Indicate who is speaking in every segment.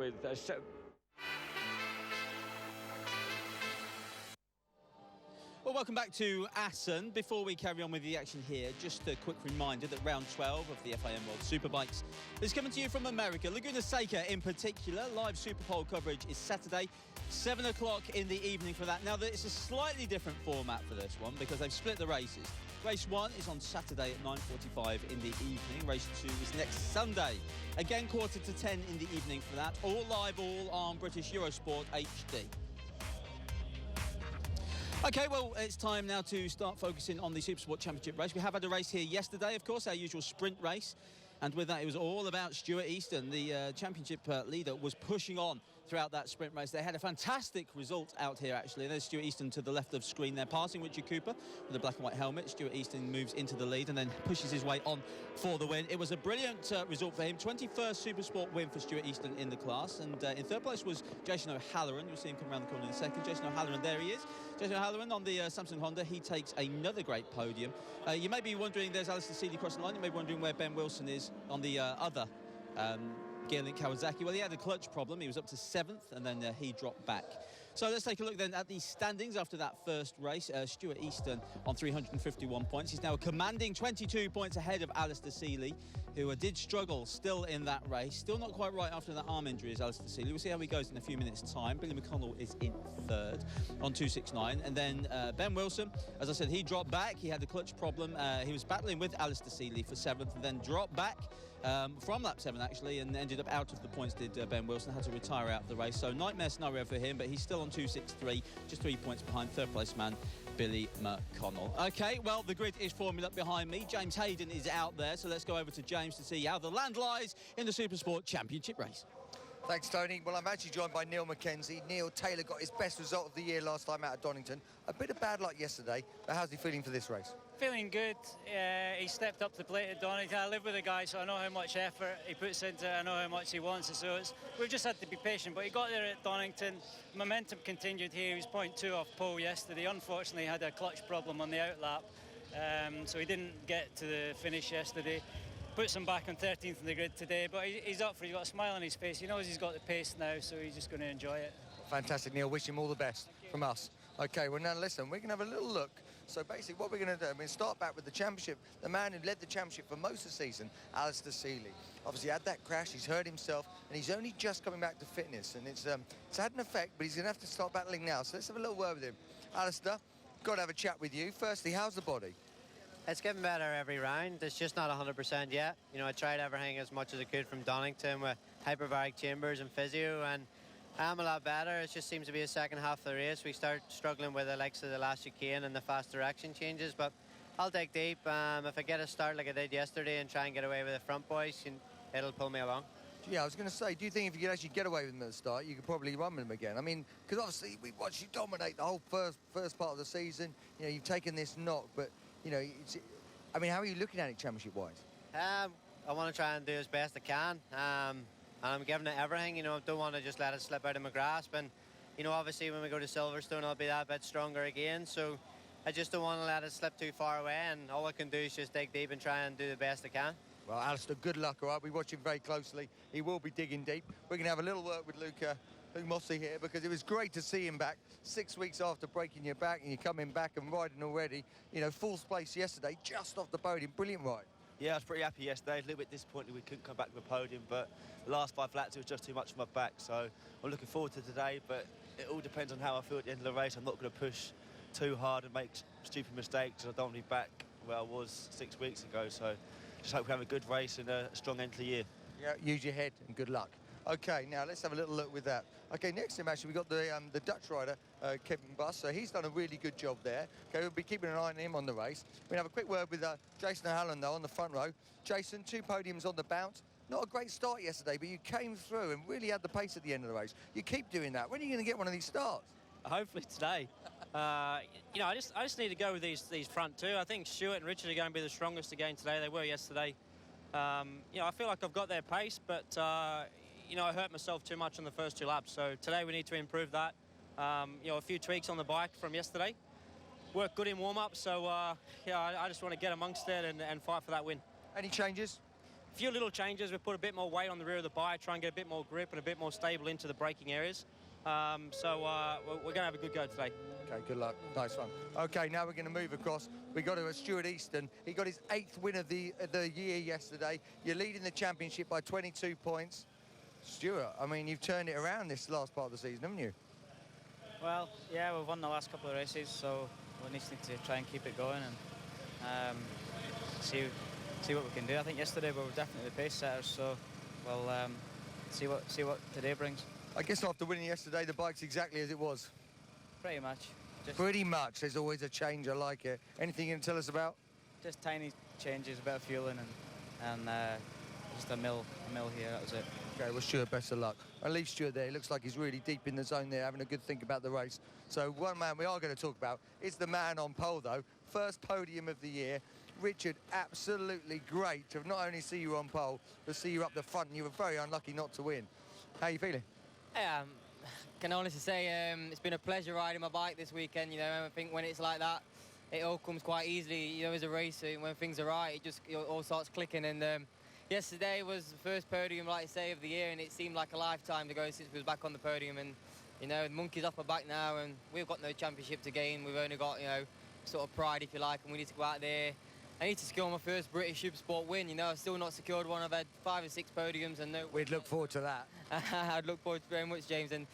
Speaker 1: With
Speaker 2: Well, welcome back to Assen. Before we carry on with the action here, just a quick reminder that round 12 of the FIM World Superbikes is coming to you from America. Laguna Seca in particular. Live Superpole coverage is Saturday, 7 o'clock in the evening for that. Now, it's a slightly different format for this one because they've split the races. Race 1 is on Saturday at 9:45 in the evening. Race 2 is next Sunday. Again, 9:45 in the evening for that. All live, all on British Eurosport HD. OK, well, it's time now to start focusing on the Supersport Championship race. We have had a race here yesterday, of course, our usual sprint race. And with that, it was all about Stuart Easton. The championship leader was pushing on throughout that sprint race. They had a fantastic result out here, actually. There's Stuart Easton to the left of screen there, passing Richard Cooper with a black and white helmet. Stuart Easton moves into the lead and then pushes his way on for the win. It was a brilliant result for him. 21st Supersport win for Stuart Easton in the class. And in third place was Jason O'Halloran. You'll see him come around the corner in a second. Jason O'Halloran, there he is. Jason O'Halloran on the Samsung Honda. He takes another great podium. You may be wondering, there's Alistair Seeley crossing the line. You may be wondering where Ben Wilson is on the other Gearlink Kawasaki. Well, he had a clutch problem. He was up to 7th and then he dropped back. So let's take a look then at the standings after that first race. Stuart Easton on 351 points. He's now a commanding 22 points ahead of Alistair Seeley, who did struggle still in that race. Still not quite right after that arm injury is Alistair Seeley. We'll see how he goes in a few minutes' time. Billy McConnell is in third on 269. And then Ben Wilson, as I said, he dropped back. He had a clutch problem. He was battling with Alistair Seeley for 7th and then dropped back from lap 7 actually, and ended up out of the points, did Ben Wilson. Had to retire out of the race. So nightmare scenario for him, but he's still on 263, just 3 points behind third place man Billy McConnell. OK, well, the grid is forming up behind me. James Hayden is out there, so let's go over to James to see how the land lies in the Supersport Championship race.
Speaker 3: Thanks, Tony. Well, I'm actually joined by Neil McKenzie. Neil, Taylor got his best result of the year last time out at Donington. A bit of bad luck yesterday, but how's he feeling for this race?
Speaker 4: Feeling good. He stepped up to the plate at Donington. I live with the guy, so I know how much effort he puts into it. I know how much he wants it. So we've just had to be patient. But he got there at Donington. Momentum continued here. He was 0.2 off pole yesterday. Unfortunately, he had a clutch problem on the outlap, so he didn't get to the finish yesterday. Puts him back on 13th in the grid today, but he's up for it. He's got a smile on his face. He knows he's got the pace now, so he's just going to enjoy it.
Speaker 3: Fantastic, Neil. Wish him all the best from us. OK, well, now listen, we're going to have a little look. So basically what we're going to do, we're going to start back with the championship. The man who led the championship for most of the season, Alistair Seeley. Obviously had that crash, he's hurt himself, and he's only just coming back to fitness. And it's had an effect, but he's going to have to start battling now. So let's have a little word with him. Alistair, got to have a chat with you. Firstly, how's the body?
Speaker 5: It's getting better every round. It's just not 100% yet. You know, I tried everything as much as I could from Donington with hyperbaric chambers and physio, and I'm a lot better. It just seems to be the second half of the race. We start struggling with the likes of the last chicane and the fast direction changes, but I'll dig deep. If I get a start like I did yesterday and try and get away with the front boys, it'll pull me along.
Speaker 3: Yeah, I was going to say, do you think if you could actually get away with them at the start, you could probably run with them again? I mean, because obviously we watched you dominate the whole first part of the season. You know, you've taken this knock, but, you know, I mean, how are you looking at it championship-wise?
Speaker 5: I want to try and do as best I can. And I'm giving it everything, you know. I don't want to just let it slip out of my grasp. And, you know, obviously when we go to Silverstone, I'll be that bit stronger again. So I just don't want to let it slip too far away. And all I can do is just dig deep and try and do the best I can.
Speaker 3: Well, Alistair, good luck, all right? We watch him very closely. He will be digging deep. We're going to have a little work with Luke Mossy here, because it was great to see him back 6 weeks after breaking your back, and you're coming back and riding already. You know, fourth place yesterday, just off the podium. Brilliant ride.
Speaker 6: Yeah, I was pretty happy yesterday. A little bit disappointed we couldn't come back with a podium, but the last 5 laps, it was just too much for my back. So I'm looking forward to today, but it all depends on how I feel at the end of the race. I'm not going to push too hard and make stupid mistakes. I don't want to be back where I was 6 weeks ago. So just hope we have a good race and a strong end to the year.
Speaker 3: Yeah, use your head and good luck. OK, now let's have a little look with that. OK, next to him, actually, we've got the Dutch rider, Kevin Buss. So he's done a really good job there. OK, we'll be keeping an eye on him on the race. We'll have a quick word with Jason O'Halloran, though, on the front row. Jason, 2 podiums on the bounce. Not a great start yesterday, but you came through and really had the pace at the end of the race. You keep doing that. When are you going to get one of these starts?
Speaker 7: Hopefully today. You know, I just need to go with these front 2. I think Stuart and Richard are going to be the strongest again today. They were yesterday. You know, I feel like I've got their pace, but you know, I hurt myself too much on the first 2 laps. So today we need to improve that. You know, a few tweaks on the bike from yesterday. Worked good in warm-up, so yeah, I just want to get amongst it and fight for that win.
Speaker 3: Any changes?
Speaker 7: A few little changes. We've put a bit more weight on the rear of the bike, try and get a bit more grip and a bit more stable into the braking areas. So we're going to have a good go today.
Speaker 3: Okay, good luck. Nice one. Okay, now we're going to move across. We got to Stuart Easton. He got his 8th win of the year yesterday. You're leading the championship by 22 points. Stuart, I mean, you've turned it around this last part of the season, haven't you?
Speaker 1: Well, yeah, we've won the last couple of races, so we need to try and keep it going and see what we can do. I think yesterday we were definitely the pace setters, so we'll see what today brings.
Speaker 3: I guess after winning yesterday, the bike's exactly as it was.
Speaker 1: Pretty much.
Speaker 3: Pretty much. There's always a change. I like it. Anything you can tell us about?
Speaker 1: Just tiny changes, a bit of fueling and just a mill here. That was it.
Speaker 3: Okay, well, Stuart, best of luck. I'll leave Stuart there. He looks like he's really deep in the zone there, having a good think about the race. So one man we are going to talk about is the man on pole, though. First podium of the year. Richard, absolutely great to not only see you on pole, but see you up the front, and you were very unlucky not to win. How are you feeling?
Speaker 8: Yeah, can honestly say it's been a pleasure riding my bike this weekend. You know, I think when it's like that, it all comes quite easily. You know, as a racer, when things are right, it all starts clicking. And yesterday was the first podium, like I say, of the year, and it seemed like a lifetime ago since we was back on the podium. And you know, the monkey's off my back now, and we've got no championship to gain. We've only got, you know, sort of pride, if you like, and we need to go out there. I need to secure my first British Supersport win. You know, I've still not secured one. I've had 5 or 6 podiums, and no.
Speaker 3: We'd look forward to that.
Speaker 8: I'd look forward to very much, James, and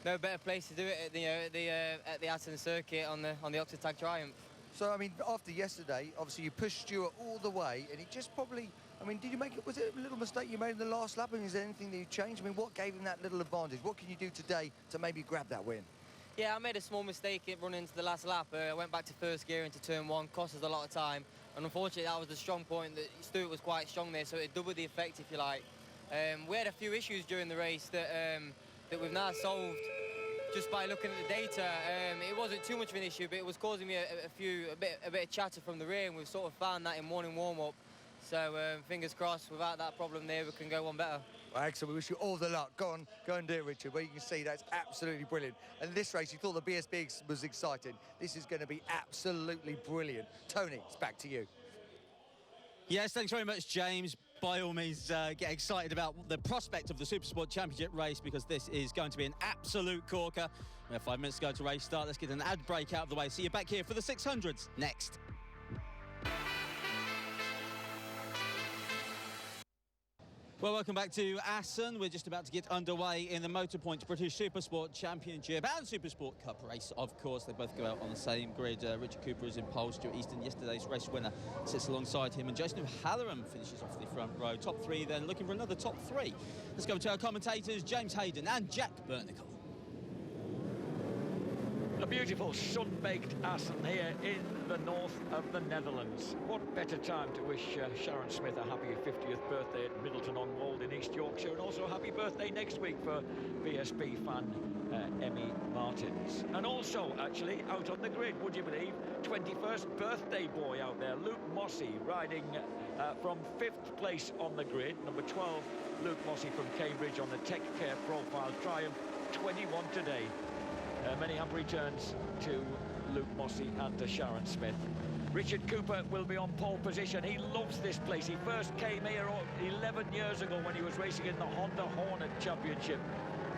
Speaker 8: no better place to do it at the Assen circuit on the Oxford Tag Triumph.
Speaker 3: So I mean, after yesterday, obviously you pushed Stuart all the way, and he just probably. I mean, did you make it? Was it a little mistake you made in the last lap? I mean, is there anything that you changed? I mean, what gave him that little advantage? What can you do today to maybe grab that win?
Speaker 8: Yeah, I made a small mistake running into the last lap. I went back to first gear into turn 1, cost us a lot of time. And unfortunately, that was the strong point. That Stuart was quite strong there, so it doubled the effect, if you like. We had a few issues during the race that we've now solved just by looking at the data. It wasn't too much of an issue, but it was causing me a bit of chatter from the rear, and we've sort of found that in morning warm-up. So fingers crossed, without that problem there, we can go one better.
Speaker 3: Well, excellent. We wish you all the luck. Go and do it, Richard. Well, you can see that's absolutely brilliant. And this race, you thought the BSB was exciting. This is going to be absolutely brilliant. Tony, it's back to you.
Speaker 2: Yes, thanks very much, James. By all means, get excited about the prospect of the Supersport Championship race, because this is going to be an absolute corker. We have 5 minutes to go to race start. Let's get an ad break out of the way. See you back here for the 600s next. Well, welcome back to Assen. We're just about to get underway in the Motorpoint British Supersport Championship and Supersport Cup race, of course. They both go out on the same grid. Richard Cooper is in pole. Stuart Easton, yesterday's race winner, sits alongside him. And Jason O'Halloran finishes off the front row. Top 3 then, looking for another top 3. Let's go to our commentators, James Hayden and Jack Bernicle.
Speaker 9: A beautiful sun-baked Assen here in the north of the Netherlands. What better time to wish Sharon Smith a happy 50th birthday at Middleton-on-Wold in East Yorkshire, and also a happy birthday next week for BSB fan Emmy Martins. And also, actually, out on the grid, would you believe, 21st birthday boy out there, Luke Mossey, riding from 5th place on the grid. Number 12, Luke Mossey from Cambridge on the Tech Care Profile Triumph, 21 today. Many happy returns to Luke Mossey and to Sharon Smith. Richard Cooper will be on pole position. He loves this place. He first came here 11 years ago when he was racing in the Honda Hornet Championship.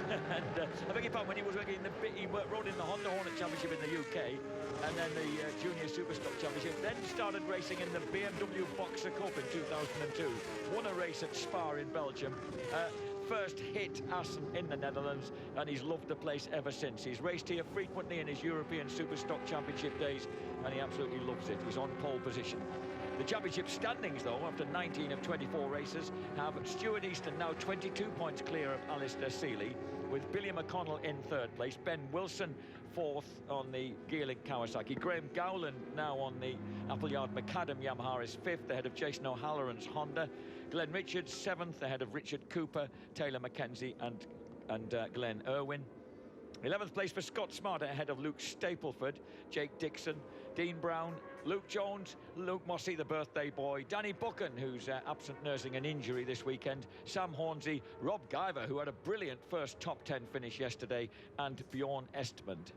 Speaker 9: And I beg your pardon, when he was working in he rode in the Honda Hornet Championship in the UK, and then the Junior Superstock Championship, then started racing in the BMW Boxer Cup in 2002. Won a race at Spa in Belgium. First hit Assen in the Netherlands, and he's loved the place ever since. He's raced here frequently in his European Superstock Championship days, and he absolutely loves it. He's on pole position. The championship standings, though, after 19 of 24 races, have Stuart Easton now 22 points clear of Alistair Seeley, with Billy McConnell in 3rd place, Ben Wilson 4th on the Geerling Kawasaki, Graham Gowland now on the Appleyard Macadam Yamaha is 5th, ahead of Jason O'Halloran's Honda, Glenn Richards 7th, ahead of Richard Cooper, Taylor Mackenzie and Glenn Irwin. 11th place for Scott Smart, ahead of Luke Stapleford, Jake Dixon, Dean Brown, Luke Jones, Luke Mossey, the birthday boy, Danny Buchan, who's absent nursing an injury this weekend, Sam Hornsey, Rob Guyver, who had a brilliant first top 10 finish yesterday, and Bjorn Estmund.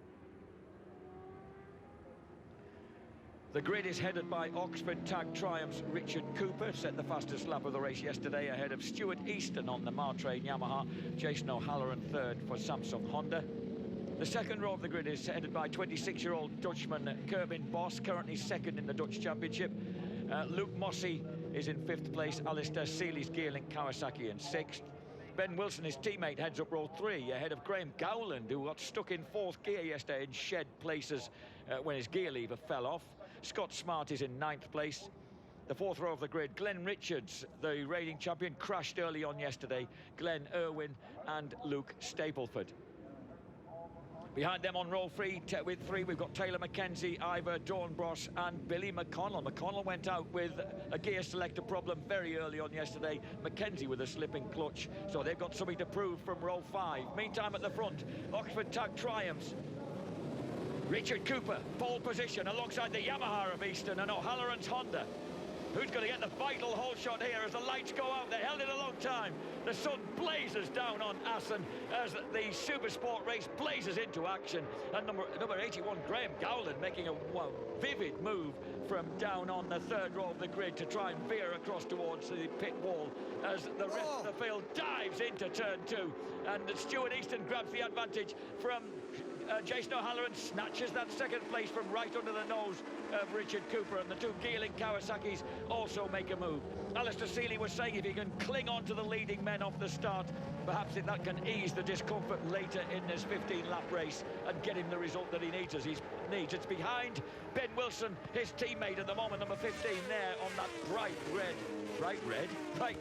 Speaker 9: The grid is headed by Oxford Tag Triumph's Richard Cooper, set the fastest lap of the race yesterday ahead of Stuart Easton on the Martrain Yamaha, Jason O'Halloran third for Samsung Honda. The second row of the grid is headed by 26-year-old Dutchman Kerbin Bos, currently second in the Dutch Championship. Luke Mossey is in fifth place, Alistair Seeley's Gearlink Kawasaki in sixth. Ben Wilson, his teammate, heads up row 3 ahead of Graham Gowland, who got stuck in fourth gear yesterday and shed places when his gear lever fell off. Scott Smart is in ninth place. The fourth row of the grid, Glenn Richards, the reigning champion, crashed early on yesterday. Glenn Irwin and Luke Stapleford. Behind them on row 3, with 3, we've got Taylor Mackenzie, Ivor Dornbros and Billy McConnell. McConnell went out with a gear selector problem very early on yesterday. Mackenzie with a slipping clutch, so they've got something to prove from row 5. Meantime, at the front, Oxford Tag Triumphs. Richard Cooper, pole position alongside the Yamaha of Easton and O'Halloran's Honda. Who's going to get the vital hole shot here as the lights go out? They held it a long time. The sun blazes down on Assen as the Supersport race blazes into action. And number 81, Graham Gowland, making a vivid move from down on the third row of the grid to try and veer across towards the pit wall as the rest of the field dives into turn 2. And Stuart Easton grabs the advantage from Jason O'Halloran, snatches that second place from right under the nose of Richard Cooper, and the two Gearlink Kawasaki's also make a move. Alistair Seeley was saying if he can cling on to the leading men off the start, perhaps that can ease the discomfort later in this 15-lap race and get him the result that he needs. It's behind Ben Wilson, his teammate at the moment, number 15 there on that bright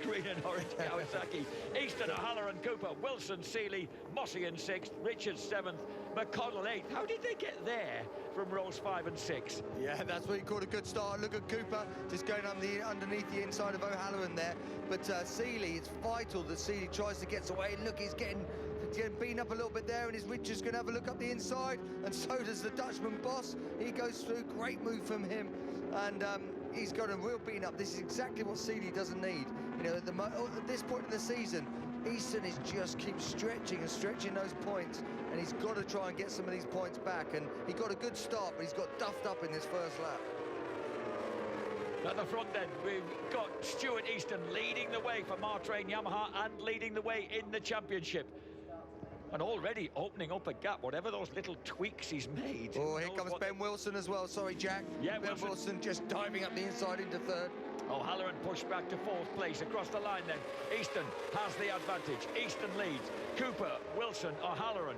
Speaker 9: green and orange Kawasaki. Easton, O'Halloran, Cooper, Wilson, Seeley, Mossey in 6th, Richards 7th, McConnell 8th. How did they get there from rows 5 and 6?
Speaker 3: Yeah, that's what you call a good start. Look at Cooper just going underneath the inside of O'Halloran there. But Seeley, it's vital that Seeley tries to get away. Look, he's getting beaten up a little bit there, and his Richards going to have a look up the inside, and so does the Dutchman Boss. He goes through, great move from him, and he's got a real beating up. This is exactly what Seeley doesn't need. You know, at this point in the season, Easton is just keeps stretching and stretching those points, and he's got to try and get some of these points back. And he got a good start, but he's got duffed up in this first lap.
Speaker 9: At the front then, we've got Stuart Easton leading the way for Martrain Yamaha and leading the way in the championship. And already opening up a gap, whatever those little tweaks he's made.
Speaker 3: Oh, here comes Ben Wilson as well. Sorry, Jack.
Speaker 9: Yeah,
Speaker 3: Ben Wilson just diving up the inside into third.
Speaker 9: O'Halloran pushed back to fourth place. Across the line then, Easton has the advantage. Easton leads. Cooper, Wilson, O'Halloran.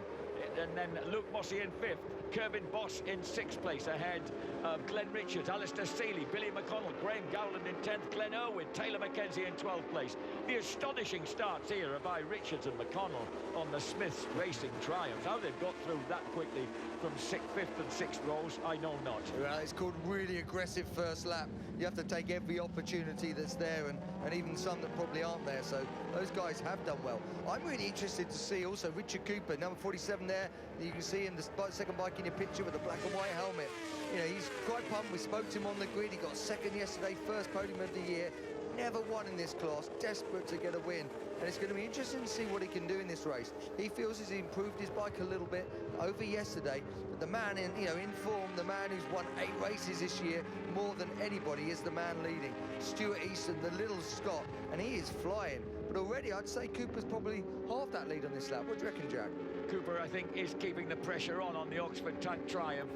Speaker 9: And then Luke Mossey in 5th. Kerbin Boss in 6th place ahead of Glenn Richards, Alistair Seeley, Billy McConnell, Graham Gowland in 10th, Glenn Irwin, Taylor Mackenzie in 12th place. The astonishing starts here are by Richards and McConnell on the Smiths Racing Triumph. How they've got through that quickly from 5th and 6th rows, I know not.
Speaker 3: Well, it's called really aggressive first lap. You have to take every opportunity that's there, and even some that probably aren't there, so those guys have done well. I'm really interested to see also Richard Cooper, number 47 there. You can see him, the second bike in your picture with the black and white helmet. You know, he's quite pumped. We spoke to him on the grid. He got second yesterday, first podium of the year. Never won in this class, desperate to get a win. And it's going to be interesting to see what he can do in this race. He feels he's improved his bike a little bit over yesterday. But the man in form, the man who's won 8 races this year, more than anybody, is the man leading. Stuart Easton, the little Scot, and he is flying. But already, I'd say Cooper's probably half that lead on this lap. What do you reckon, Jack?
Speaker 9: Cooper, I think, is keeping the pressure on the Oxford Tag Triumph.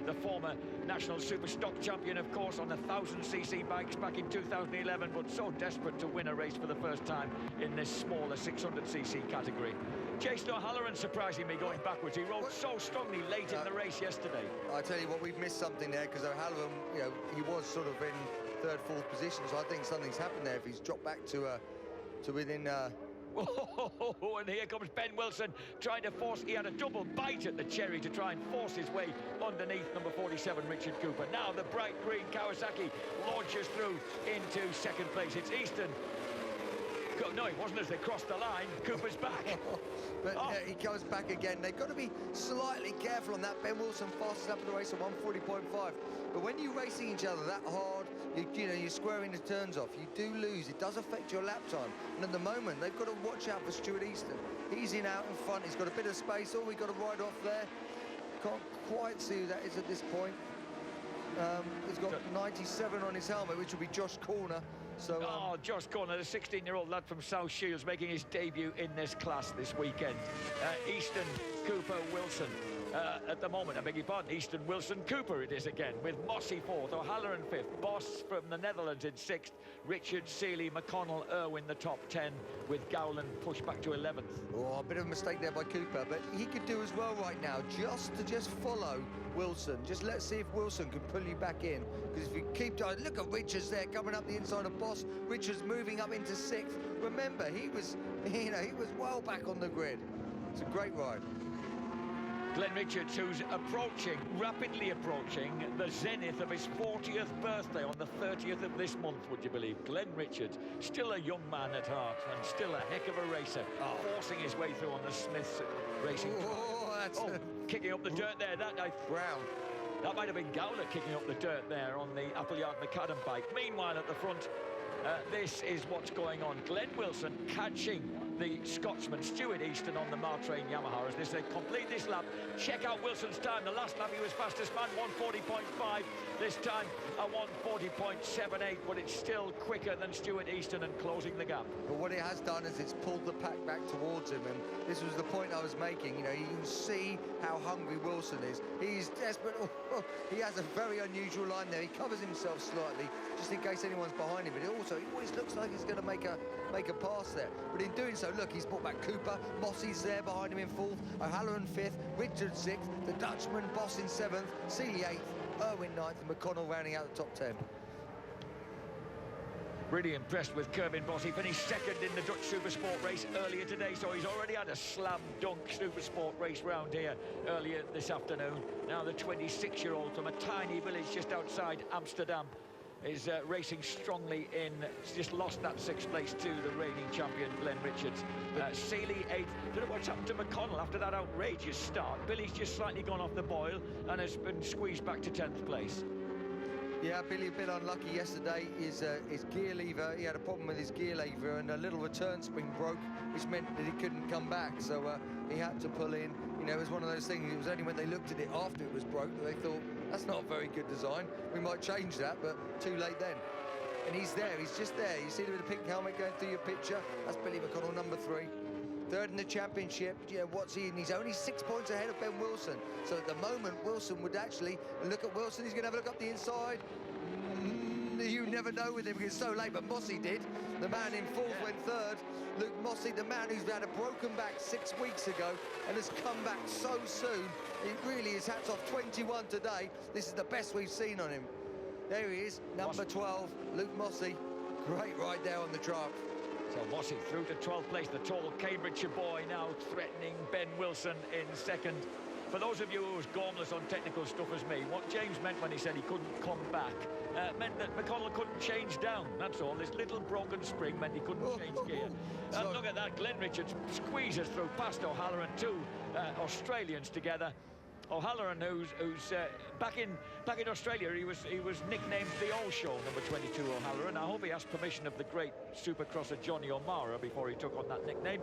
Speaker 9: The former national super stock champion, of course, on the 1000cc bikes back in 2011, but so desperate to win a race for the first time in this smaller 600cc category. Jason O'Halloran surprisingly going backwards. He rode so strongly late in the race yesterday.
Speaker 3: I tell you what, we've missed something there, because O'Halloran, he was sort of in third, fourth position, so I think something's happened there if he's dropped back to within...
Speaker 9: Oh, and here comes Ben Wilson trying to force. He had a double bite at the cherry to try and force his way underneath number 47, Richard Cooper. Now the bright green Kawasaki launches through into second place. It's Easton. No, it wasn't as they crossed the line. Cooper's back.
Speaker 3: But he comes back again. They've got to be slightly careful on that. Ben Wilson fastest up in the race at 140.5. But when you're racing each other that hard, you're squaring the turns off. You do lose. It does affect your lap time. And at the moment, they've got to watch out for Stuart Easton. He's out in front. He's got a bit of space. Oh, we've got to ride off there. Can't quite see who that is at this point. He's got 97 on his helmet, which will be Josh Corner. So,
Speaker 9: Josh Corner, the 16-year-old lad from South Shields, making his debut in this class this weekend. Easton, Cooper, Wilson. At the moment, I beg your pardon, Easton, Wilson, Cooper it is again, with Mossy 4th, O'Halloran 5th, Boss from the Netherlands in 6th, Richard, Seeley, McConnell, Irwin the top 10, with Gowland pushed back to 11th.
Speaker 3: Oh, a bit of a mistake there by Cooper, but he could do as well right now, just follow Wilson. Just let's see if Wilson can pull you back in, because if you keep going, look at Richards there coming up the inside of Boss. Richards moving up into 6th. Remember, he was well back on the grid. It's a great ride.
Speaker 9: Glenn Richards, who's rapidly approaching the zenith of his 40th birthday on the 30th of this month, would you believe? Glenn Richards, still a young man at heart and still a heck of a racer, forcing his way through on the Smiths racing. Kicking up the dirt there.
Speaker 3: Brown.
Speaker 9: That might have been Gowler kicking up the dirt there on the Appleyard Macadam bike. Meanwhile, at the front, this is what's going on. Glenn Wilson catching the Scotsman Stuart Easton on the Martrain Yamaha as they complete this lap. Check out Wilson's time. The last lap he was fastest man, 1:40.5. This time a 1:40.78, but it's still quicker than Stuart Easton and closing the gap.
Speaker 3: But what it has done is it's pulled the pack back towards him, and this was the point I was making. You know, you can see how hungry Wilson is. He's desperate. He has a very unusual line there. He covers himself slightly just in case anyone's behind him, but he always looks like he's going to make a pass there. But in doing so, look, he's brought back Cooper. Mossy's there behind him in 4th. O'Halloran 5th. Richard 6th. The Dutchman, Boss in 7th. Seeley 8th. Irwin 9th. And McConnell rounding out the top 10.
Speaker 9: Really impressed with Kerbin Boss. He finished 2nd in the Dutch Supersport race earlier today, so he's already had a slam dunk Supersport race round here earlier this afternoon. Now the 26-year-old from a tiny village just outside Amsterdam is racing strongly in, just lost that 6th place to the reigning champion Glenn Richards. Seeley 8th. Don't know what's happened to McConnell after that outrageous start. Billy's just slightly gone off the boil and has been squeezed back to 10th place.
Speaker 3: Yeah, Billy a bit unlucky yesterday. His gear lever, he had a problem with his gear lever, and a little return spring broke, which meant that he couldn't come back. So he had to pull in. You know, it was one of those things. It was only when they looked at it after it was broke that they thought, that's not a very good design. We might change that, but too late then. And he's there. He's just there. You see him with the pink helmet going through your picture. That's Billy McConnell, number 3. 3rd in the championship. Yeah, what's he in? He's only 6 points ahead of Ben Wilson. So at the moment, Wilson would actually look at Wilson. He's going to have a look up the inside. You never know with him because it's so late, but Mossy did. The man in 4th went 3rd. Luke Mossy, the man who's had a broken back 6 weeks ago and has come back so soon. It really is hats off. 21 today. This is the best we've seen on him. There he is, number 12, Luke Mossy. Great ride there on the track.
Speaker 9: So Mossy through to 12th place, the tall Cambridgeshire boy now threatening Ben Wilson in 2nd. For those of you who was gormless on technical stuff as me, what James meant when he said he couldn't come back meant that McConnell couldn't change down, that's all. This little broken spring meant he couldn't change gear. And look at that, Glenn Richards squeezes through past O'Halloran, 2 Australians together. O'Halloran, who's back in Australia, he was nicknamed the All Show, number 22 O'Halloran. I hope he asked permission of the great supercrosser Johnny O'Mara before he took on that nickname,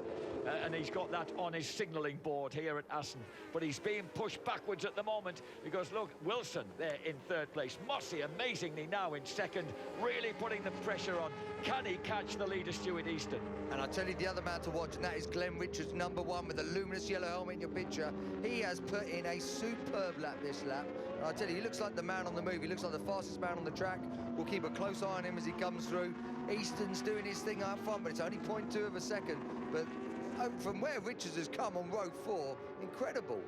Speaker 9: and he's got that on his signalling board here at Assen. But he's being pushed backwards at the moment because look, Wilson there in 3rd place, Mossy amazingly now in 2nd, really putting the pressure on. Can he catch the leader Stuart Easton?
Speaker 3: And I'll tell you the other man to watch, and that is Glenn Richards, number 1 with the luminous yellow helmet in your picture. He has put in a superb lap this lap. And I'll tell you, he looks like the man on the move. He looks like the fastest man on the track. We'll keep a close eye on him as he comes through. Easton's doing his thing up front, but it's only 0.2 of a second. But from where Richards has come on row 4, incredible.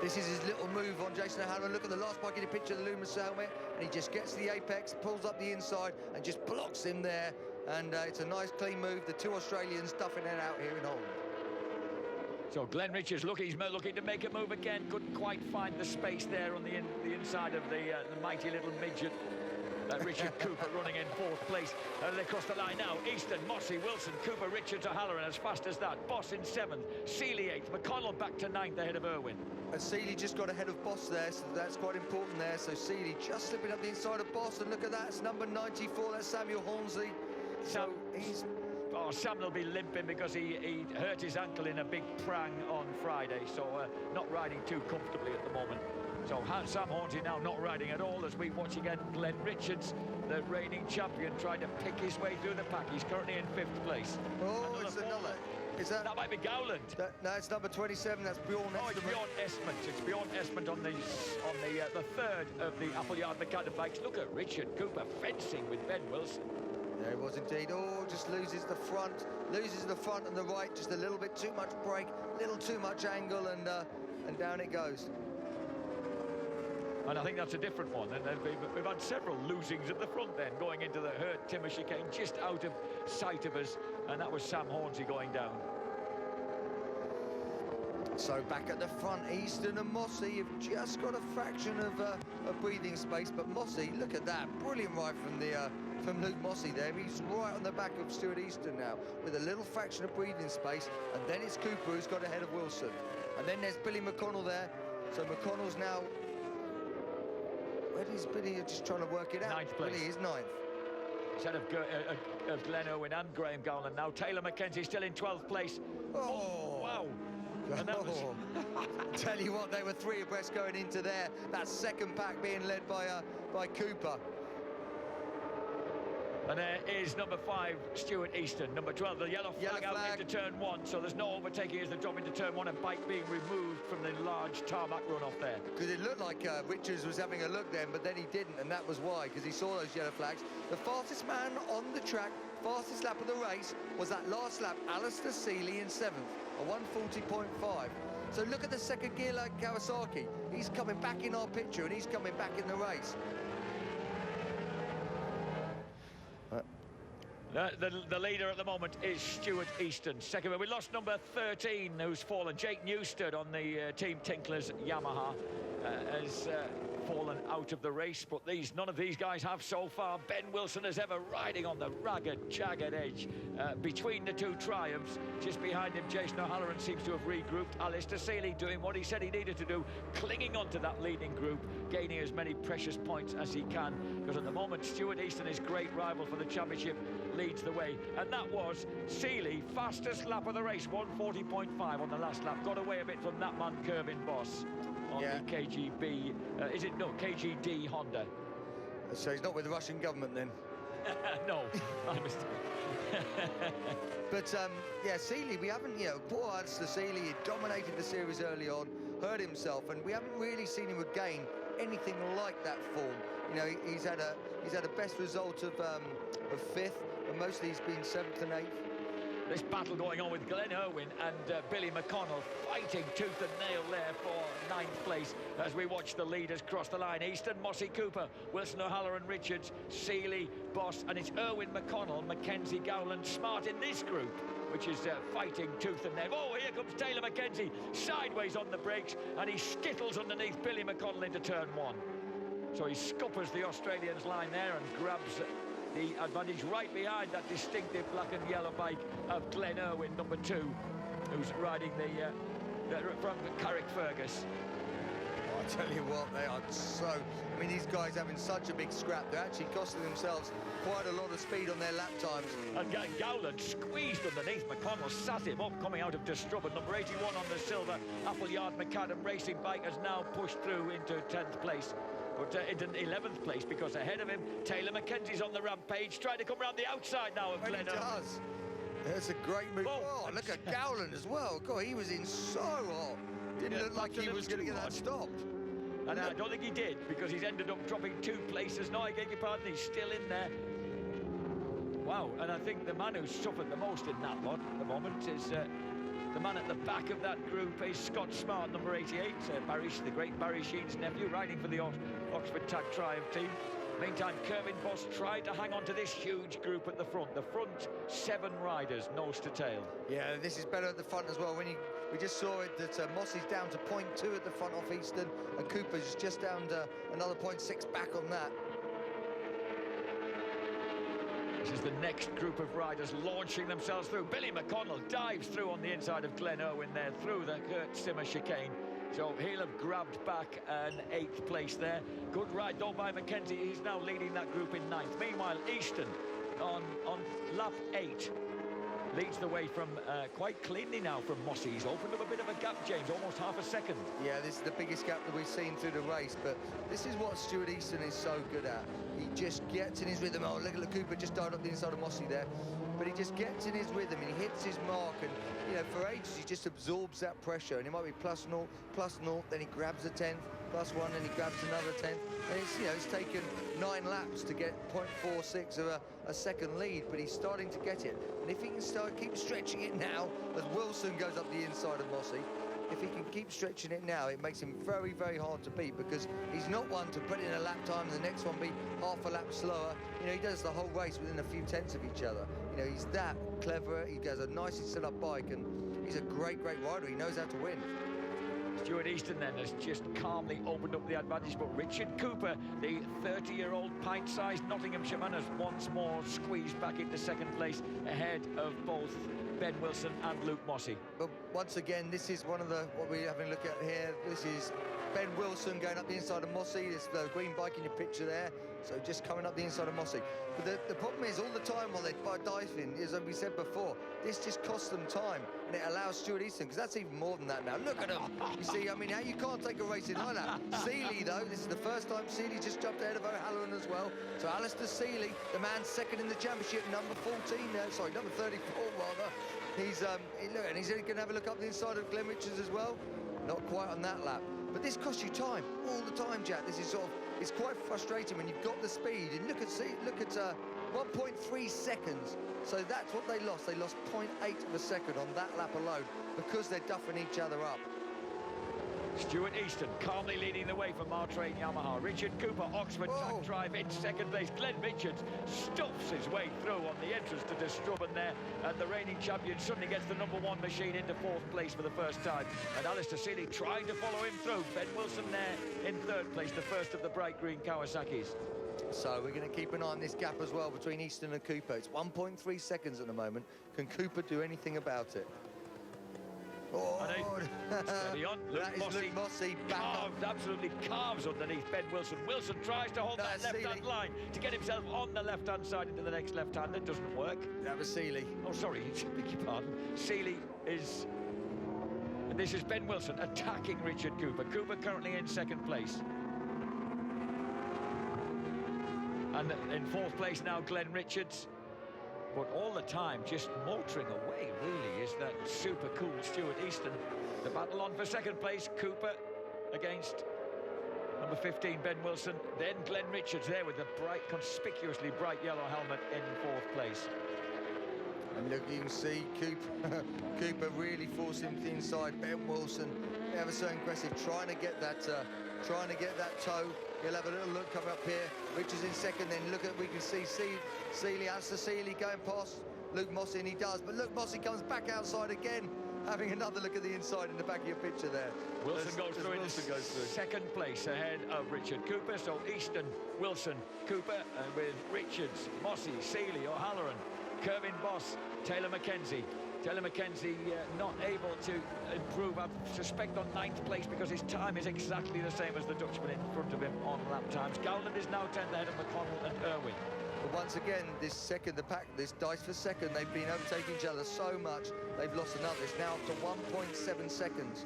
Speaker 3: This is his little move on Jason O'Halloran. Look at the last bike in the picture, the luminous helmet, and he just gets to the apex, pulls up the inside, and just blocks him there. And it's a nice, clean move. The 2 Australians duffing it out here in Holland.
Speaker 9: So Glenn Richards, he's looking to make a move again. Couldn't quite find the space there on the inside of the mighty little midget. Richard Cooper running in 4th place. They cross the line now. Easton, Mossy, Wilson, Cooper, Richards, O'Halloran as fast as that. Boss in 7th, Seeley 8th, McConnell back to 9th ahead of Irwin.
Speaker 3: And Seeley just got ahead of Boss there, so that's quite important there. So Seeley just slipping up the inside of Boss, and look at that, it's number 94, that's Samuel Hornsley. So he's...
Speaker 9: Oh, Sam will be limping because he hurt his ankle in a big prang on Friday, so not riding too comfortably at the moment. So Sam Hornsey now not riding at all as we watch again Glenn Richards, the reigning champion, trying to pick his way through the pack. He's currently in 5th place.
Speaker 3: Oh, it's another. Is that
Speaker 9: might be Gowland?
Speaker 3: No, it's number 27. That's Bjorn Esmond.
Speaker 9: Oh, it's Bjorn Esmond. It's Bjorn Esmond on the third of the Appleyard Macadam bikes. Look at Richard Cooper fencing with Ben Wilson.
Speaker 3: There he was indeed. Oh, just loses the front and the right. Just a little bit too much brake, little too much angle, and down it goes.
Speaker 9: And I think that's a different one. And we've had several losings at the front then, going into the Hurt Timmer chicane, just out of sight of us. And that was Sam Hornsey going down.
Speaker 3: So back at the front, Easton and Mossy have just got a fraction of breathing space. But Mossy, look at that. Brilliant ride from Luke Mossy there. He's right on the back of Stuart Easton now, with a little fraction of breathing space. And then it's Cooper who's got ahead of Wilson. And then there's Billy McConnell there. So McConnell's now... Where is Billy? Just trying to work it out.
Speaker 9: 9th place.
Speaker 3: Billy is 9th.
Speaker 9: Instead of Glenn Owen and Graham Gowland. Now Taylor McKenzie still in 12th place.
Speaker 3: Oh,
Speaker 9: wow. And that was...
Speaker 3: Tell you what, they were 3 abreast going into there. That second pack being led by Cooper.
Speaker 9: And there is number 5, Stuart Easton. Number 12, the yellow flag out into turn 1. So there's no overtaking as they drop into turn 1. A bike being removed from the large tarmac runoff there.
Speaker 3: Because it looked like Richards was having a look then, but then he didn't, and that was why, because he saw those yellow flags. The fastest man on the track, fastest lap of the race, was that last lap, Alistair Seeley in 7th, a 140.5. So look at the second gear like Kawasaki. He's coming back in our picture, and he's coming back in the race.
Speaker 9: The leader at the moment is Stuart Easton. Second, we lost number 13, who's fallen. Jake Newstead on the Team Tinklers Yamaha has fallen out of the race, but none of these guys have so far. Ben Wilson as ever riding on the ragged, jagged edge between the 2 triumphs. Just behind him, Jason O'Halloran seems to have regrouped. Alistair Seeley doing what he said he needed to do, clinging onto that leading group, gaining as many precious points as he can, because at the moment Stuart Easton, his great rival for the championship, leads the way. And that was Seeley, fastest lap of the race, 140.5 on the last lap. Got away a bit from that man, Kirvin Boss, on the KGB, KGD Honda.
Speaker 3: So he's not with the Russian government then?
Speaker 9: No, I missed
Speaker 3: But yeah, Seeley, we haven't, poor Alistair Seeley, he dominated the series early on, hurt himself, and we haven't really seen him regain anything like that form. He's had a best result of 5th, and mostly he's been 7th and 8th.
Speaker 9: This battle going on with Glenn Irwin and Billy McConnell fighting tooth and nail there for 9th place as we watch the leaders cross the line. Easton, Mossy, Cooper, Wilson, O'Halloran, Richards, Seeley, Boss, and it's Irwin, McConnell, Mackenzie, Gowland, Smart in this group, which is fighting tooth and nail. Oh, here comes Taylor McKenzie, sideways on the brakes, and he skittles underneath Billy McConnell into turn 1. So he scuppers the Australian's line there and grabs the advantage right behind that distinctive black and yellow bike of Glenn Irwin, number 2, who's riding from Carrickfergus.
Speaker 3: Oh, I tell you what, they are these guys having such a big scrap, they're actually costing themselves quite a lot of speed on their lap times.
Speaker 9: And Gowland squeezed underneath McConnell, sat him up coming out of Distrubber. Number 81 on the silver Appleyard Macadam racing bike has now pushed through into 10th place. But into 11th place, because ahead of him, Taylor McKenzie's on the rampage, trying to come around the outside now of Glenn.
Speaker 3: He does. That's a great move. Oh, look at Gowland as well. God, he was in so hot. Didn't look like he was going to get that stopped.
Speaker 9: And I don't think he did, because he's ended up dropping 2 places. No, I beg your pardon, he's still in there. Wow, and I think the man who's suffered the most in that lot at the moment is... the man at the back of that group is Scott Smart, number 88, the great Barry Sheen's nephew, riding for the Oxford Tag Triumph team. Meantime, Kirvin Boss tried to hang on to this huge group at the front. The front 7 riders, nose to tail.
Speaker 3: Yeah, this is better at the front as well. We just saw it that Mossy's down to 0.2 at the front off Easton, and Cooper's just down to another 0.6 back on that.
Speaker 9: This is the next group of riders launching themselves through. Billy McConnell dives through on the inside of Glenn Irwin there, through the Kurt Simmer chicane. So he'll have grabbed back an 8th place there. Good ride though by Mackenzie. He's now leading that group in 9th. Meanwhile, Easton on lap 8 leads the way from quite cleanly now from Mossy. He's opened up a bit of a gap, James, almost half a second.
Speaker 3: Yeah, this is the biggest gap that we've seen through the race, but this is what Stuart Easton is so good at. He just gets in his rhythm. Oh, look at Cooper just died up the inside of Mossy there. But he just gets in his rhythm and he hits his mark, and you know, for ages he just absorbs that pressure, and it might be +0, +0, then he grabs a 10th, +1, then he grabs another 10th, and it's, you know, it's taken 9 laps to get 0.46 of a second lead, but he's starting to get it. And if he can keep stretching it now, as Wilson goes up the inside of Mossy, if he can keep stretching it now, it makes him very, very hard to beat, because he's not one to put in a lap time and the next one be half a lap slower. You know, he does the whole race within a few tenths of each other. You know, he's that clever. He has a nicely set up bike, and he's a great, great rider. He knows how to win.
Speaker 9: Stuart Easton then has just calmly opened up the advantage, but Richard Cooper, the 30-year-old pint-sized Nottinghamshireman, has once more squeezed back into second place ahead of both Ben Wilson and Luke Mossy.
Speaker 3: But once again, this is one of what we're having a look at here. This is Ben Wilson going up the inside of Mossy. There's the green bike in your picture there, so just coming up the inside of Mossy. But the problem is, all the time while they're diving, as we said before, this just costs them time, and it allows Stuart Easton, because that's even more than that now. Look at him. You see, I mean, how you can't take a race in like that. Seeley, though, this is the first time Seeley just jumped ahead of O'Halloran as well. So Alistair Seeley, the man second in the championship, number 14 now, sorry, number 34 rather. He's and he's going to have a look up the inside of Glenn Richards as well. Not quite on that lap. But this costs you time all the time, Jack. This is sort of, it's quite frustrating when you've got the speed. And look at 1.3 seconds. So that's what they lost. They lost 0.8 of a second on that lap alone, because they're duffing each other up.
Speaker 9: Stuart Easton calmly leading the way for Martrain Yamaha. Richard Cooper, Oxford Track Drive in second place. Glenn Richards stuffs his way through on the entrance to Destrubben there, and the reigning champion suddenly gets the #1 machine into 4th place for the first time. And Alistair Seeley trying to follow him through. Ben Wilson there in 3rd place, the first of the bright green Kawasaki's.
Speaker 3: So we're going to keep an eye on this gap as well between Easton and Cooper. It's 1.3 seconds at the moment. Can Cooper do anything about it? Oh,
Speaker 9: steady on.
Speaker 3: Luke Mossy
Speaker 9: absolutely carves underneath Ben Wilson. Wilson tries to hold that left-hand line to get himself on the left-hand side into the next left-hander. Doesn't work.
Speaker 3: That was Seeley.
Speaker 9: Oh, sorry, beg your pardon. Seeley is... And this is Ben Wilson attacking Richard Cooper. Cooper currently in 2nd place. And in 4th place now, Glenn Richards. But all the time, just motoring away, really, is that super cool Stuart Easton. The battle on for 2nd place, Cooper against number 15, Ben Wilson. Then Glenn Richards there with the bright, conspicuously bright yellow helmet in 4th place.
Speaker 3: And look, you can see Cooper really forcing him to the inside. Ben Wilson, ever so impressive, trying to get that toe. He'll have a little look coming up here. Richards in 2nd, then look at, we can see Seeley, Alistair Seeley going past Luke Mossy, and he does. But Luke Mossy comes back outside again, having another look at the inside in the back of your picture there.
Speaker 9: Wilson goes through in 2nd place ahead of Richard Cooper. So Easton, Wilson, Cooper, and with Richards, Mossy, Seeley, O'Halloran, Kervin Boss, Taylor Mackenzie. Taylor Mackenzie not able to improve, I suspect, on 9th place, because his time is exactly the same as the Dutchman in front of him on lap times. Gowland is now 10th ahead of McConnell and Irwin.
Speaker 3: But once again, this dice for 2nd, they've been overtaking each other so much, they've lost another. It's now up to 1.7 seconds.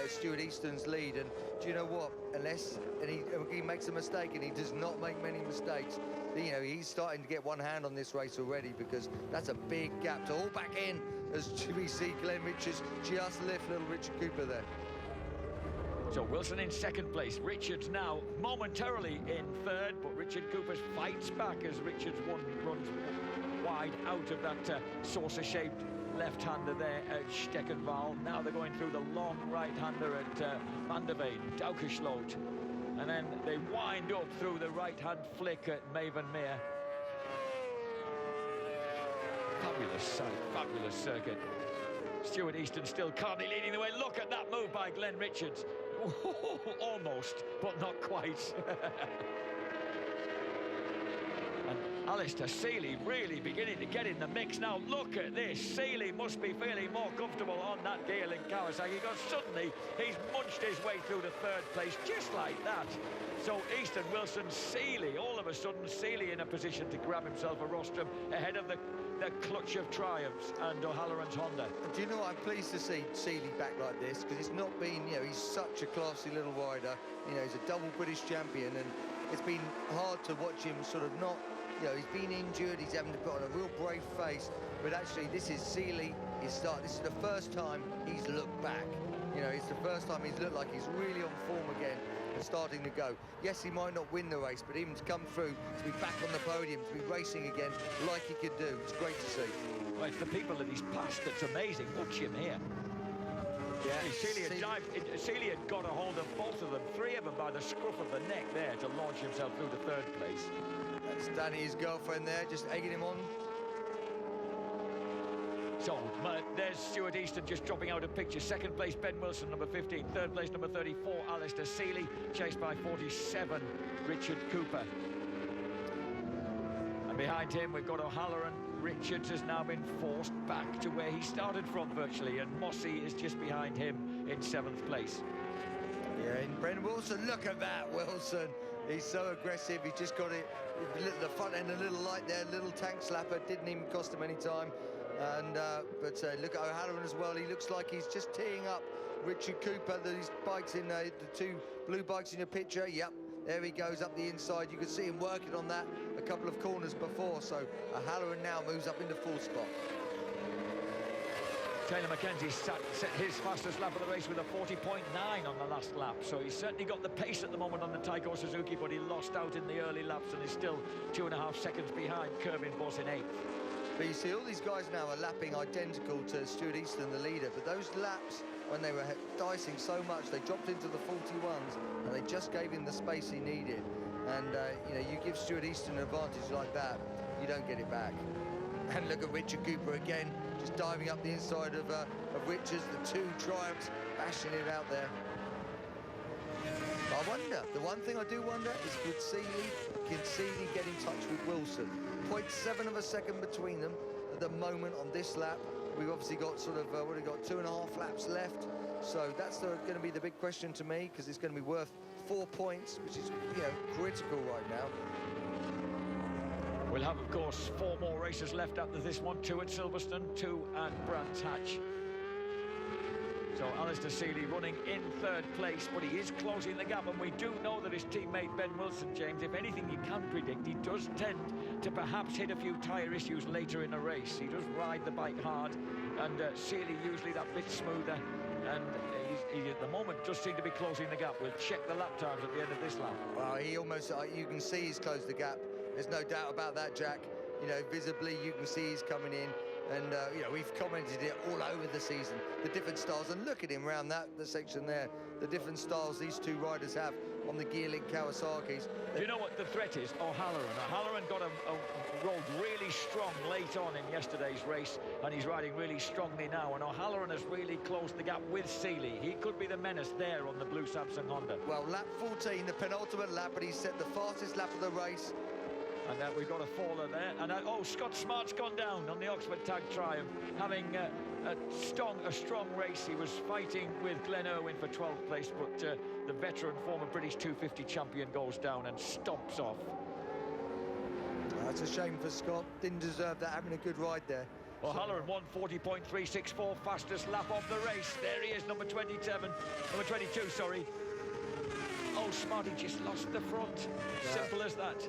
Speaker 3: Stuart Easton's lead, and do you know what? Unless he makes a mistake, and he does not make many mistakes, you know, he's starting to get one hand on this race already, because that's a big gap to all back in, as we see Glenn Richards just lift little Richard Cooper there.
Speaker 9: So Wilson in 2nd place. Richards now momentarily in 3rd, but Richard Cooper fights back as Richards runs wide out of that saucer-shaped left-hander there at Steckenval. Now they're going through the long right-hander at Van der Veen, Daukersloot. And then they wind up through the right-hand flick at Mavenmere. Fabulous sight, fabulous circuit. Stuart Easton still calmly leading the way. Look at that move by Glenn Richards. Almost, but not quite. And Alistair Seeley really beginning to get in the mix now. Look at this. Seeley must be feeling more comfortable on that Gale and Cow Kawasaki, because suddenly he's munched his way through to third place, just like that. So Easton, Wilson, Seeley, all of a sudden Seeley in a position to grab himself a rostrum ahead of the clutch of triumphs and O'Halloran's Honda.
Speaker 3: Do you know what? I'm pleased to see Seeley back like this, because it's not been, you know, he's such a classy little rider. You know, he's a double British champion, and it's been hard to watch him sort of not, you know, he's been injured, he's having to put on a real brave face, but actually this is Seeley, this is the first time he's looked back. You know, it's the first time he's looked like he's really on form again and starting to go. Yes, he might not win the race, but even to come through, to be back on the podium, to be racing again like he could do, it's great to see.
Speaker 9: Well, it's the people that he's passed that's amazing. Watch him here.
Speaker 3: Yeah,
Speaker 9: Seeley had got a hold of both of them, three of them by the scruff of the neck there to launch himself through to third place.
Speaker 3: That's Danny, his girlfriend there, just egging him on.
Speaker 9: So, there's Stuart Easton just dropping out of picture. Second place, Ben Wilson, number 15. Third place, number 34, Alistair Seeley. Chased by 47, Richard Cooper. And behind him, we've got O'Halloran. Richards has now been forced back to where he started from, virtually. And Mossy is just behind him in 7th place.
Speaker 3: Yeah, and Brendan Wilson, look at that, Wilson. He's so aggressive. He's just got it, the front end a little light there, little tank slapper. Didn't even cost him any time. And but look at O'Halloran as well. He looks like he's just teeing up Richard Cooper. These bikes in the two blue bikes in your picture. Yep, there he goes up the inside. You can see him working on that a couple of corners before. So O'Halloran now moves up into full spot.
Speaker 9: Taylor Mackenzie set his fastest lap of the race with a 40.9 on the last lap. So he's certainly got the pace at the moment on the Taiko Suzuki, but he lost out in the early laps and is still 2.5 seconds behind Kerbin Boss in 8th.
Speaker 3: But you see, all these guys now are lapping identical to Stuart Easton, the leader. But those laps, when they were dicing so much, they dropped into the 41s, and they just gave him the space he needed. And, you know, you give Stuart Easton an advantage like that, you don't get it back. And look at Richard Cooper again, just diving up the inside of Richards, the two Triumphs, bashing it out there. But I wonder, the one thing I do wonder is can Seeley get in touch with Wilson? 0.7 of a second between them at the moment on this lap. We've obviously got sort of, what have we got, 2.5 laps left. So that's going to be the big question to me, because it's going to be worth 4 points, which is, you know, critical right now.
Speaker 9: We'll have, of course, 4 more races left after this one. 2 at Silverstone, 2 at Brands Hatch. So Alistair Seeley running in 3rd place, but he is closing the gap, and we do know that his teammate Ben Wilson, James, if anything you can predict, he does tend to perhaps hit a few tyre issues later in a race. He does ride the bike hard, and Seeley usually that bit smoother, and he at the moment does seem to be closing the gap. We'll check the lap times at the end of this lap.
Speaker 3: Well, he almost, you can see he's closed the gap. There's no doubt about that, Jack. You know, visibly you can see he's coming in. And, you know, we've commented it all over the season, the different styles. And look at him around the section there, the different styles these two riders have on the Gearlink Kawasaki's.
Speaker 9: Do you know what the threat is? O'Halloran. O'Halloran got rolled really strong late on in yesterday's race, and he's riding really strongly now. And O'Halloran has really closed the gap with Seeley. He could be the menace there on the blue Samsung Honda.
Speaker 3: Well, lap 14, the penultimate lap, but he set the fastest lap of the race.
Speaker 9: And we've got a faller there. And Scott Smart's gone down on the Oxford Tag Triumph, having a strong race. He was fighting with Glenn Irwin for 12th place, but the veteran former British 250 champion goes down and stomps off.
Speaker 3: That's a shame for Scott. Didn't deserve that, having a good ride there.
Speaker 9: O'Halloran won 40.364, fastest lap of the race. There he is, number 22, sorry. Oh, Smarty just lost the front. Simple as that.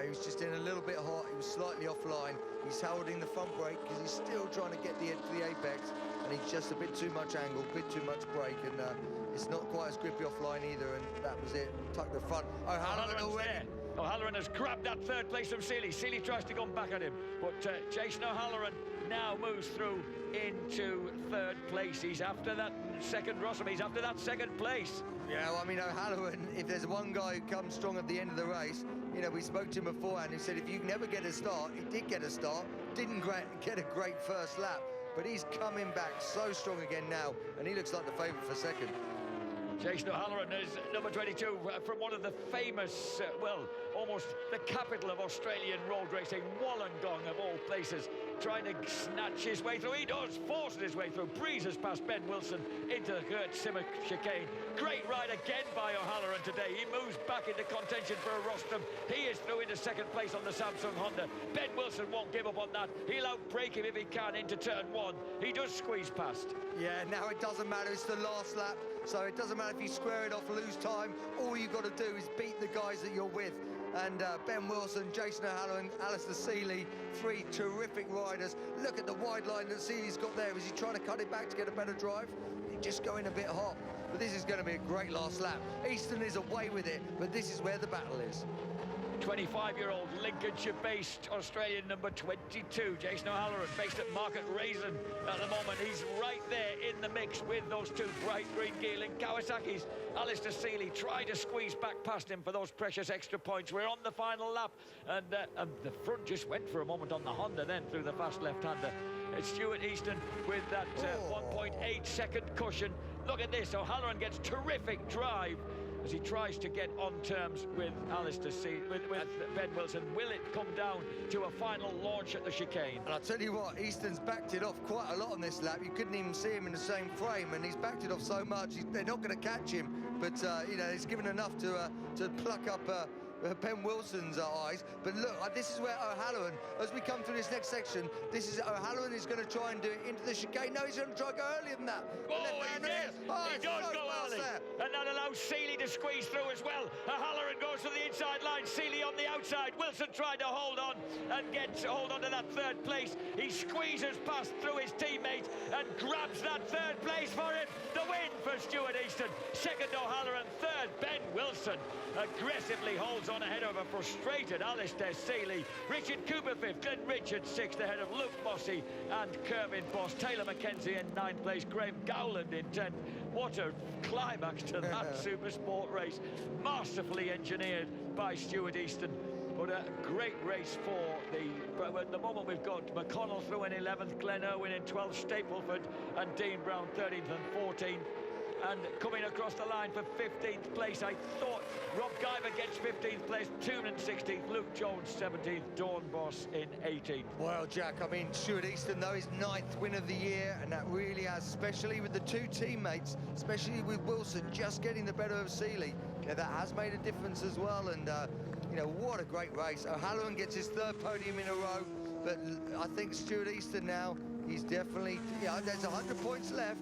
Speaker 3: He was just in a little bit hot. He was slightly offline. He's holding the front brake because he's still trying to get to the apex, and he's just a bit too much angle, a bit too much brake, and it's not quite as grippy offline either, and that was it. Tucked the front. O'Halloran already.
Speaker 9: There. O'Halloran has grabbed that 3rd place from Seeley. Seeley tries to come back at him, but Jason O'Halloran now moves through into 3rd place. He's after that second Rossum. He's after that 2nd place.
Speaker 3: Yeah, well, I mean, O'Halloran, if there's one guy who comes strong at the end of the race, you know, we spoke to him beforehand, he said if you never get a start, he did get a start, didn't get a great first lap, but he's coming back so strong again now, and he looks like the favourite for 2nd.
Speaker 9: Jason O'Halloran is number 22 from one of the famous, well, almost the capital of Australian road racing, Wollongong of all places. trying to snatch his way through. He does, forces his way through, breezes past Ben Wilson into the Gert Simmer chicane. Great ride again by O'Halloran today. He moves back into contention for a rostrum. He is through into second place on the Samsung Honda. Ben Wilson won't give up on that. He'll outbrake him if he can into turn 1. He does squeeze past.
Speaker 3: Yeah, now it doesn't matter. It's the last lap, so it doesn't matter if you square it off, lose time. All you've got to do is beat the guys that you're with. And Ben Wilson, Jason O'Halloran, Alistair Seeley, 3 terrific riders. Look at the wide line that Seeley's got there. Is he trying to cut it back to get a better drive? He's just going a bit hot. But this is going to be a great last lap. Easton is away with it, but this is where the battle is.
Speaker 9: 25-year-old Lincolnshire-based Australian number 22, Jason O'Halloran, based at Market Raisin at the moment. He's right there in the mix with those 2 bright green Geeling Kawasaki's. Alistair Seeley tried to squeeze back past him for those precious extra points. We're on the final lap, and the front just went for a moment on the Honda then through the fast left-hander. It's Stuart Easton with that 1.8 second cushion. Look at this, O'Halloran gets terrific drive as he tries to get on terms with Alistair Seeley, with Ben Wilson. Will it come down to a final launch at the chicane?
Speaker 3: And I'll tell you what, Easton's backed it off quite a lot on this lap. You couldn't even see him in the same frame, and he's backed it off so much, they're not going to catch him. But, you know, he's given enough to pluck up Ben Wilson's eyes. But look, this is where O'Halloran, as we come through this next section, O'Halloran is going to try and do it into the chicane. No, he's going to try to go earlier than that.
Speaker 9: Oh, he does! He does go early. And that allows Seeley to squeeze through as well. O'Halloran goes to the inside line, Seeley on the outside. Wilson tried to hold on and hold on to that 3rd place. He squeezes past through his teammate and grabs that 3rd place for him. The win for Stuart Easton. 2nd O'Halloran, 3rd Ben Wilson. Aggressively holds on ahead of a frustrated Alistair Seeley. Richard Cooper 5th, Glenn Richards 6th ahead of Luke Mossey and Kervin Boss. Taylor McKenzie in 9th place, Graham Gowland in 10th. What a climax to that Supersport race. Masterfully engineered by Stuart Easton. But a great race but at the moment we've got McConnell through in 11th, Glenn Irwin in 12th, Stapleford and Dean Brown 13th and 14th. And coming across the line for 15th place, I thought Rob Guyver gets 15th place, Toonan 16th, Luke Jones 17th, Dawn Boss in 18th.
Speaker 3: Well, Jack, I mean, Stuart Easton, though, his 9th win of the year, and that really has, especially with the 2 teammates, especially with Wilson just getting the better of Seeley, yeah, that has made a difference as well. And, you know, what a great race. O'Halloran gets his 3rd podium in a row, but I think Stuart Easton now, he's definitely, yeah, there's 100 points left,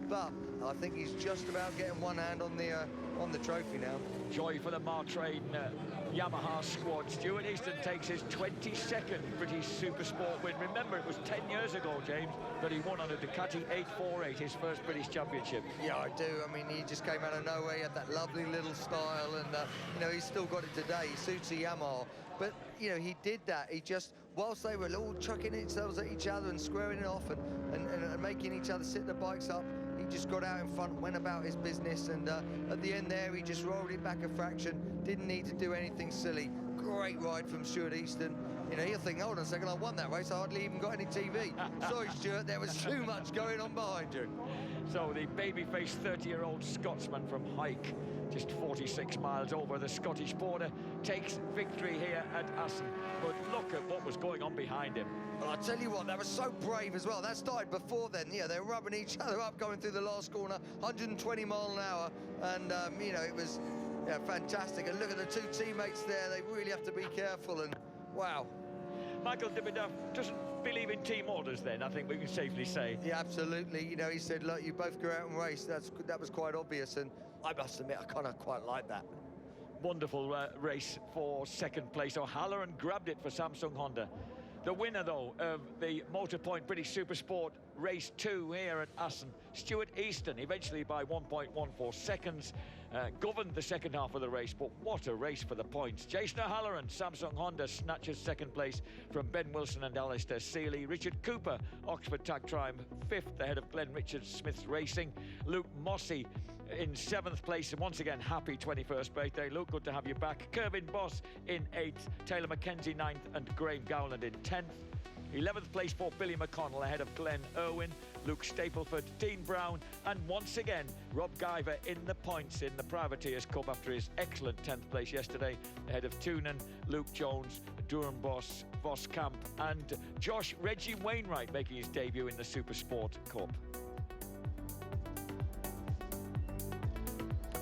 Speaker 3: but I think he's just about getting one hand on the trophy now.
Speaker 9: Joy for the Martrain Yamaha squad. Stuart Easton takes his 22nd British Supersport win. Remember, it was 10 years ago, James, that he won on a Ducati 848, his first British championship.
Speaker 3: Yeah, I do. I mean, he just came out of nowhere. He had that lovely little style, and you know, he's still got it today. He suits a Yamaha. But, you know, he did that. He just, whilst they were all chucking themselves at each other and squaring it off and making each other sit their bikes up, he just got out in front, went about his business, and at the end there, he just rolled it back a fraction, didn't need to do anything silly. Great ride from Stuart Easton. You know, he'll think, hold on a second, I won that race, I hardly even got any TV. Sorry, Stuart, there was too much going on behind you.
Speaker 9: So the baby-faced 30-year-old Scotsman from Hyke, just 46 miles over the Scottish border, takes victory here at Assen. But look at what was going on behind him.
Speaker 3: Well, I'll tell you what, that was so brave as well. That started before then. Yeah, they were rubbing each other up going through the last corner, 120 mile an hour. And, you know, it was fantastic. And look at the 2 teammates there. They really have to be careful. And, wow.
Speaker 9: Michael Dibiduff doesn't believe in team orders then, I think we can safely say.
Speaker 3: Yeah, absolutely. You know, he said, look, you both go out and race. That was quite obvious. And I must admit, I kind of quite like that.
Speaker 9: Wonderful race for 2nd place. O'Halloran grabbed it for Samsung Honda. The winner, though, of the Motorpoint British Supersport Race 2 here at Assen, Stuart Easton, eventually by 1.14 seconds, governed the second half of the race, but what a race for the points. Jason O'Halloran, Samsung Honda, snatches 2nd place from Ben Wilson and Alistair Seeley. Richard Cooper, Oxford Tag Triumph, 5th ahead of Glenn Richards Smith's Racing. Luke Mossey in 7th place, and once again, happy 21st birthday, Luke, good to have you back. Kervin Boss in 8th, Taylor McKenzie 9th, and Graham Gowland in 10th. 11th place for Billy McConnell ahead of Glenn Irwin, Luke Stapleford, Dean Brown, and once again, Rob Guyver in the points in the Privateers Cup after his excellent 10th place yesterday, ahead of Toonan, Luke Jones, Durham Voskamp, and Josh Reggie Wainwright making his debut in the Supersport Cup.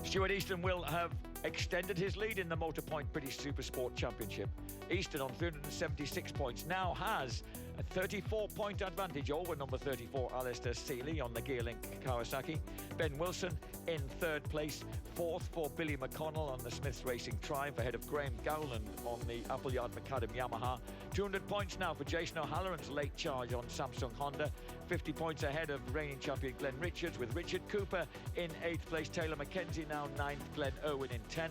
Speaker 9: Stuart Easton will have extended his lead in the Motorpoint British Supersport Championship. Easton on 376 points now has a 34-point advantage over number 34 Alistair Seeley on the Gearlink Kawasaki. Ben Wilson in third place, fourth for Billy McConnell on the Smiths Racing Triumph ahead of Graham Gowland on the Appleyard Macadam Yamaha. 200 points now for Jason O'Halloran's late charge on Samsung Honda. 50 points ahead of reigning champion Glenn Richards with Richard Cooper in 8th place. Taylor McKenzie now 9th, Glenn Irwin in 10th.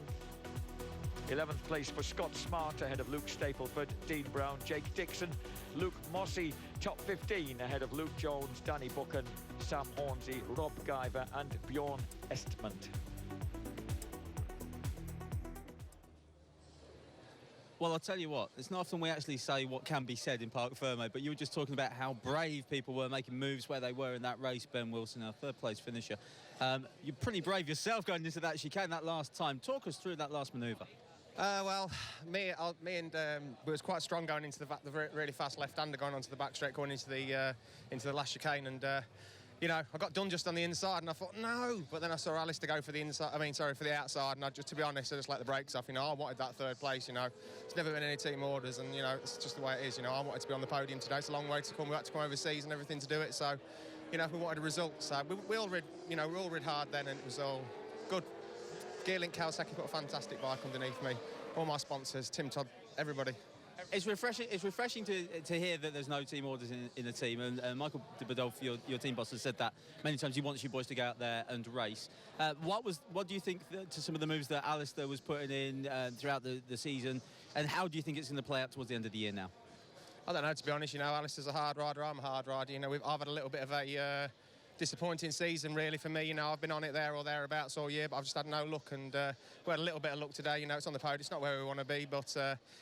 Speaker 9: 11th place for Scott Smart ahead of Luke Stapleford, Dean Brown, Jake Dixon, Luke Mossey, top 15 ahead of Luke Jones, Danny Buchan, Sam Hornsey, Rob Guyver and Bjorn Estmont.
Speaker 2: Well, I'll tell you what, it's not often we actually say what can be said in Parc Fermé, but you were just talking about how brave people were making moves where they were in that race. Ben Wilson, our third place finisher. You're pretty brave yourself going into that chicane that last time. Talk us through that last manoeuvre.
Speaker 10: Well, me and we was quite strong going into the really fast left-hander going onto the back straight, going into the last chicane, and you know, I got done just on the inside, and I thought no, but then I saw Alistair go for the inside. For the outside, and to be honest, I just let the brakes off. You know, I wanted that third place. You know, it's never been any team orders, and you know, it's just the way it is. You know, I wanted to be on the podium today. It's a long way to come. We had to come overseas and everything to do it. So, you know, we wanted a result. So we all rid hard then, and it was all good. Gearlink Kawasaki put a fantastic bike underneath me. All my sponsors, Tim Todd, everybody.
Speaker 2: It's refreshing to hear that there's no team orders in the team, and Michael de Badolf, your team boss, has said that many times. He wants you boys to go out there and race. What do you think to some of the moves that Alistair was putting in throughout the season, and how do you think it's going to play out towards the end of the year now?
Speaker 10: I don't know, to be honest. You know, Alistair's a hard rider, I'm a hard rider. You know, I've had a little bit of a disappointing season really for me. You know, I've been on it there or thereabouts all year, but I've just had no luck, and we had a little bit of luck today. You know, it's on the podium, it's not where we want to be, but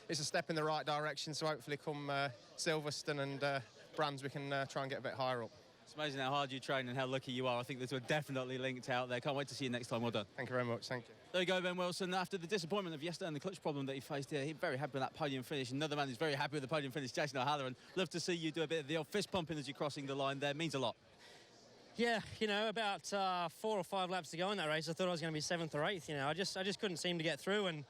Speaker 10: it's a step in the right direction, so hopefully come Silverstone and Brands we can try and get a bit higher up.
Speaker 2: It's amazing how hard you train and how lucky you are. I think those were definitely linked out there. Can't wait to see you next time. Well done.
Speaker 10: Thank you very much. Thank you.
Speaker 2: There you go, Ben Wilson. After the disappointment of yesterday and the clutch problem that he faced here, he's very happy with that podium finish. Another man who's very happy with the podium finish, Jason O'Halloran. Love to see you do a bit of the old fist pumping as you're crossing the line there. Means a lot.
Speaker 7: Yeah, you know, about 4 or 5 laps to go in that race, I thought I was going to be 7th or 8th. You know, I just couldn't seem to get through, and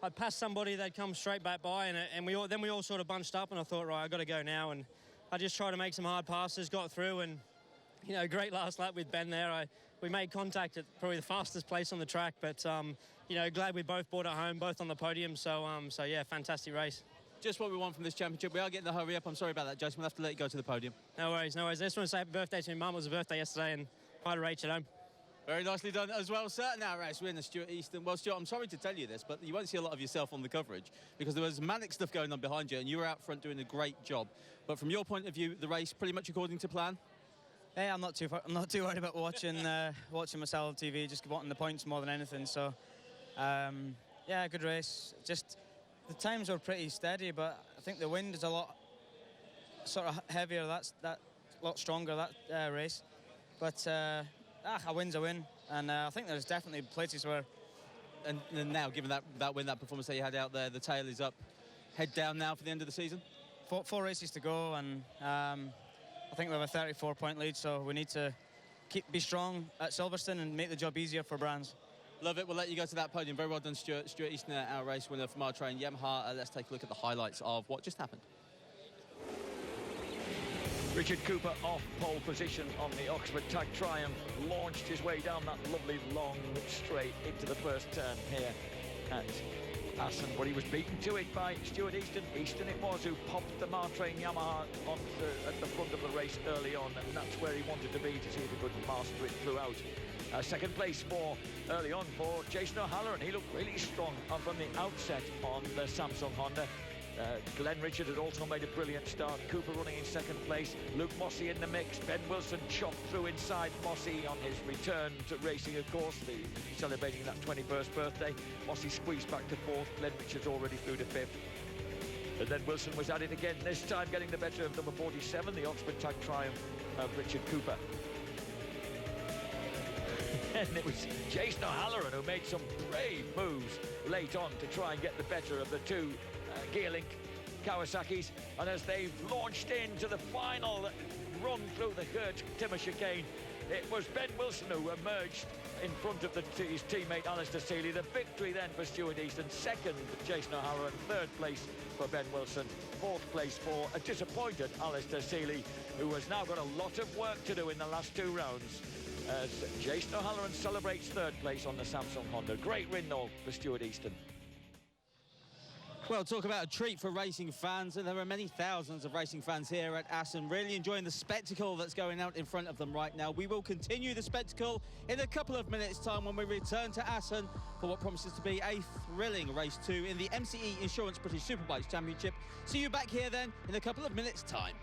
Speaker 7: I'd pass somebody, they'd come straight back by, and we all sort of bunched up, and I thought, right, I've got to go now, and I just tried to make some hard passes, got through, and you know, great last lap with Ben there. We made contact at probably the fastest place on the track, but you know, glad we both brought it home, both on the podium. So yeah, fantastic race.
Speaker 2: Just what we want from this championship. We are getting the hurry up. I'm sorry about that, Jason. We'll have to let you go to the podium.
Speaker 7: No worries, no worries. I just want to say happy birthday to my mum. It was her birthday yesterday, and hi to Rach at home.
Speaker 2: Very nicely done as well, sir. Now, race winner, Stuart Easton. Well, Stuart, I'm sorry to tell you this, but you won't see a lot of yourself on the coverage because there was manic stuff going on behind you, and you were out front doing a great job. But from your point of view, the race pretty much according to plan?
Speaker 1: Hey, I'm not too worried about watching myself on TV, just wanting the points more than anything. So, yeah, good race. Just the times were pretty steady, but I think the wind is a lot sort of heavier. That's a lot stronger that race. But a win's a win, and I think there's definitely places where.
Speaker 2: And now, given that win, that performance that you had out there, the tail is up. Head down now for the end of the season.
Speaker 1: 4 races to go, and I think we have a 34-point lead, so we need to be strong at Silverstone and make the job easier for Brands.
Speaker 2: Love it. We'll let you go to that podium. Very well done, Stuart. Stuart Easton, our race winner from our train Yamaha. Let's take a look at the highlights of what just happened.
Speaker 9: Richard Cooper off pole position on the Oxford Tag Triumph, launched his way down that lovely long straight into the first turn here at Assen, but he was beaten to it by Stuart Easton. Easton it was who popped the Martrain Yamaha at the front of the race early on, and that's where he wanted to be to see if he could master it throughout. Second place early on for Jason O'Halloran. He looked really strong from the outset on the Samsung Honda. Glenn Richard had also made a brilliant start. Cooper running in second place. Luke Mossey in the mix. Ben Wilson chopped through inside Mossey on his return to racing, of course, celebrating that 21st birthday. Mossey squeezed back to fourth. Glenn Richards already through to fifth. And then Wilson was at it again, this time getting the better of number 47, the Oxford Tag Triumph of Richard Cooper. And it was Jason O'Halloran who made some brave moves late on to try and get the better of the two Gearlink Kawasaki's. And as they've launched into the final run through the Hurt Timmer chicane, it was Ben Wilson who emerged in front of his teammate Alistair Seeley. The victory then for Stuart Easton, second Jason O'Halloran, third place for Ben Wilson, fourth place for a disappointed Alistair Seeley, who has now got a lot of work to do in the last two rounds as Jason O'Halloran celebrates third place on the Samsung Honda. Great win though for Stuart Easton.
Speaker 2: Well, talk about a treat for racing fans, and there are many thousands of racing fans here at Assen, really enjoying the spectacle that's going out in front of them right now. We will continue the spectacle in a couple of minutes' time when we return to Assen for what promises to be a thrilling race 2 in the MCE Insurance British Superbikes Championship. See you back here then in a couple of minutes' time.